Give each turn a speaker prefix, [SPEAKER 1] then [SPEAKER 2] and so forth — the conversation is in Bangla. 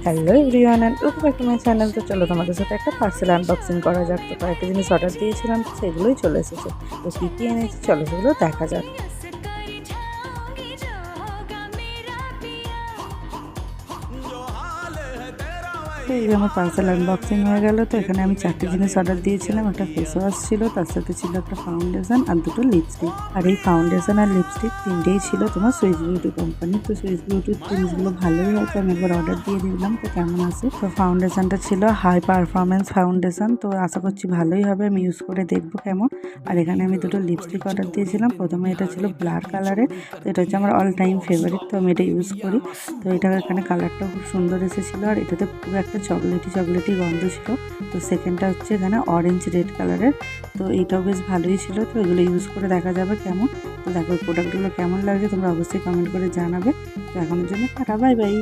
[SPEAKER 1] Hello everyone and welcome back to my channel. তো চলো তোমাদের সাথে একটা পার্সেল আনবক্সিং করা যাক। তো কয়েকটা জিনিস অর্ডার দিয়েছিলাম, তো সেগুলোই চলে এসেছে। তো কী কী এনেছি চলো সেগুলো দেখা যাক। তো এই যে আমার পার্সেল আনবক্সিং হয়ে গেল। তো এখানে আমি 4টি জিনিস অর্ডার দিয়েছিলাম। একটা ফেস ওয়াশ ছিল, তার সাথে ছিল একটা ফাউন্ডেশন আর দুটো লিপস্টিক। আর এই ফাউন্ডেশন আর লিপস্টিক তিনটেই ছিল তোমার সুইস বিউটি কোম্পানি। তো সুইস বিউটির জিনিসগুলো ভালোই হয়, তো আমি একবার অর্ডার দিয়ে দিলাম তো কেমন আছে। তো ফাউন্ডেশনটা ছিল হাই পারফরমেন্স ফাউন্ডেশন, তো আশা করছি ভালোই হবে, আমি ইউজ করে দেখবো কেমন। আর এখানে আমি দুটো লিপস্টিক অর্ডার দিয়েছিলাম। প্রথমে এটা ছিল ব্লার কালারের, তো এটা হচ্ছে আমার অল টাইম ফেভারিট, তো আমি এটা ইউজ করি। তো এটা এখানে কালারটাও খুব সুন্দর এসেছিলো, আর এটাতে পুরো একটা চকলেটি গন্ধ ছিল। তো সেকেন্ডটা হচ্ছে এখানে অরেঞ্জ রেড কালারের, তো এইটাও বেশ ভালোই ছিল। তো এগুলো ইউজ করে দেখা যাবে কেমন। তো দেখো প্রোডাক্টগুলো কেমন লাগছে তোমরা অবশ্যই কমেন্ট করে জানাবে। তো এখনের জন্য টাটা, বাই বাই।